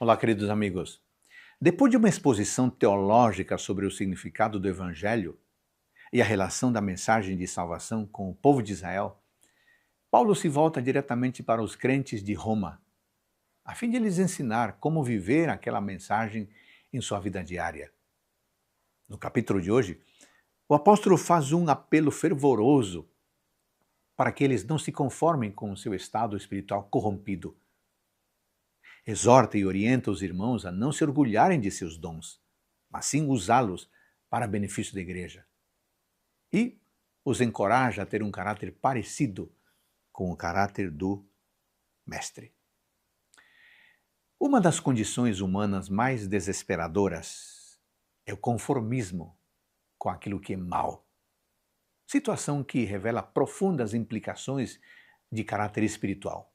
Olá, queridos amigos. Depois de uma exposição teológica sobre o significado do Evangelho e a relação da mensagem de salvação com o povo de Israel, Paulo se volta diretamente para os crentes de Roma, a fim de lhes ensinar como viver aquela mensagem em sua vida diária. No capítulo de hoje, o apóstolo faz um apelo fervoroso para que eles não se conformem com o seu estado espiritual corrompido. Exorta e orienta os irmãos a não se orgulharem de seus dons, mas sim usá-los para benefício da igreja. E os encoraja a ter um caráter parecido com o caráter do Mestre. Uma das condições humanas mais desesperadoras é o conformismo com aquilo que é mal. Situação que revela profundas implicações de caráter espiritual.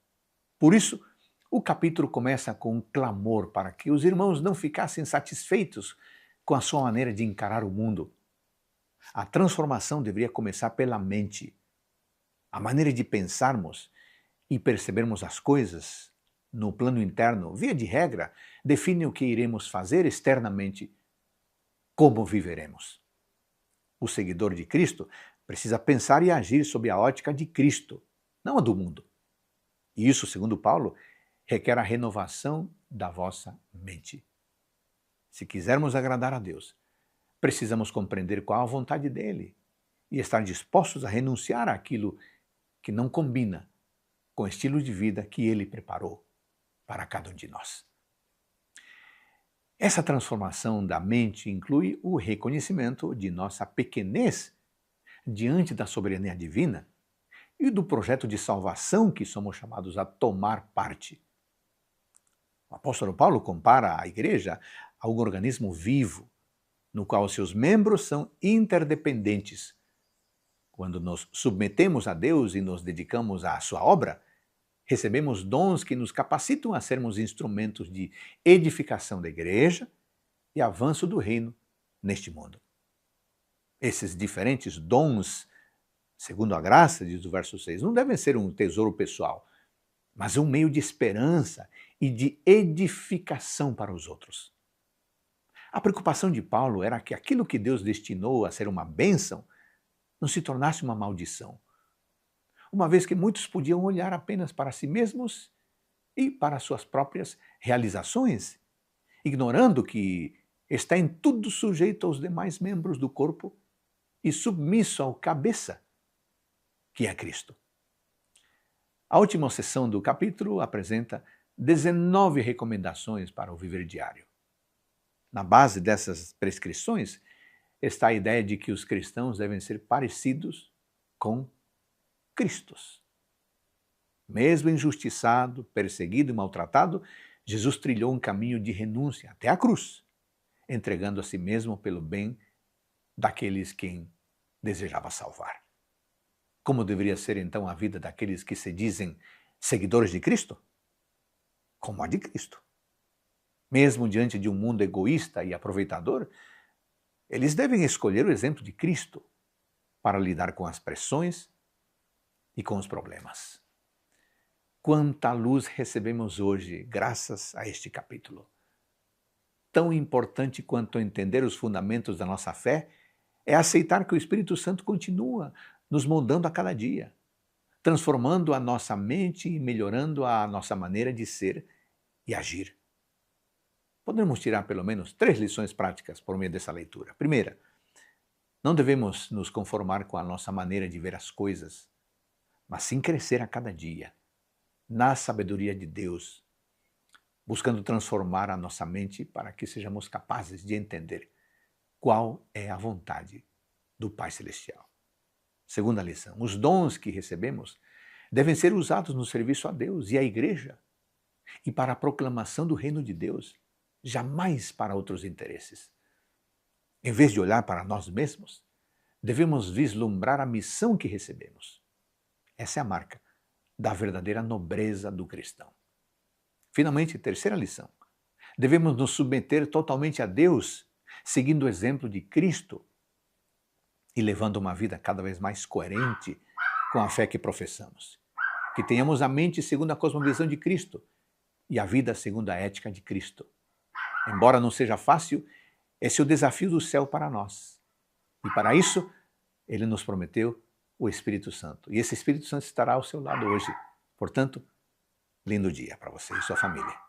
Por isso, o capítulo começa com um clamor para que os irmãos não ficassem satisfeitos com a sua maneira de encarar o mundo. A transformação deveria começar pela mente. A maneira de pensarmos e percebermos as coisas no plano interno, via de regra, define o que iremos fazer externamente, como viveremos. O seguidor de Cristo precisa pensar e agir sob a ótica de Cristo, não a do mundo. E isso, segundo Paulo, requer a renovação da vossa mente. Se quisermos agradar a Deus, precisamos compreender qual a vontade dele e estar dispostos a renunciar àquilo que não combina com o estilo de vida que ele preparou para cada um de nós. Essa transformação da mente inclui o reconhecimento de nossa pequenez diante da soberania divina e do projeto de salvação que somos chamados a tomar parte. O apóstolo Paulo compara a igreja a um organismo vivo, no qual seus membros são interdependentes. Quando nos submetemos a Deus e nos dedicamos à sua obra, recebemos dons que nos capacitam a sermos instrumentos de edificação da igreja e avanço do reino neste mundo. Esses diferentes dons, segundo a graça, diz o verso 6, não devem ser um tesouro pessoal, mas um meio de esperança e de edificação para os outros. A preocupação de Paulo era que aquilo que Deus destinou a ser uma bênção não se tornasse uma maldição, uma vez que muitos podiam olhar apenas para si mesmos e para suas próprias realizações, ignorando que está em tudo sujeito aos demais membros do corpo e submisso ao cabeça, que é Cristo. A última seção do capítulo apresenta 19 recomendações para o viver diário. Na base dessas prescrições está a ideia de que os cristãos devem ser parecidos com Cristos. Mesmo injustiçado, perseguido e maltratado, Jesus trilhou um caminho de renúncia até a cruz, entregando a si mesmo pelo bem daqueles quem desejava salvar. Como deveria ser então a vida daqueles que se dizem seguidores de Cristo? Como a de Cristo. Mesmo diante de um mundo egoísta e aproveitador, eles devem escolher o exemplo de Cristo para lidar com as pressões e com os problemas. Quanta luz recebemos hoje graças a este capítulo. Tão importante quanto entender os fundamentos da nossa fé é aceitar que o Espírito Santo continua nos moldando a cada dia, transformando a nossa mente e melhorando a nossa maneira de ser e agir. Podemos tirar pelo menos 3 lições práticas por meio dessa leitura. Primeira, não devemos nos conformar com a nossa maneira de ver as coisas, mas sim crescer a cada dia, na sabedoria de Deus, buscando transformar a nossa mente para que sejamos capazes de entender qual é a vontade do Pai Celestial. Segunda lição, os dons que recebemos devem ser usados no serviço a Deus e à igreja e para a proclamação do reino de Deus, jamais para outros interesses. Em vez de olhar para nós mesmos, devemos vislumbrar a missão que recebemos. Essa é a marca da verdadeira nobreza do cristão. Finalmente, terceira lição. Devemos nos submeter totalmente a Deus, seguindo o exemplo de Cristo e levando uma vida cada vez mais coerente com a fé que professamos. Que tenhamos a mente segundo a cosmovisão de Cristo e a vida segundo a ética de Cristo. Embora não seja fácil, esse é o desafio do céu para nós. E para isso, Ele nos prometeu o Espírito Santo. E esse Espírito Santo estará ao seu lado hoje. Portanto, lindo dia para você e sua família.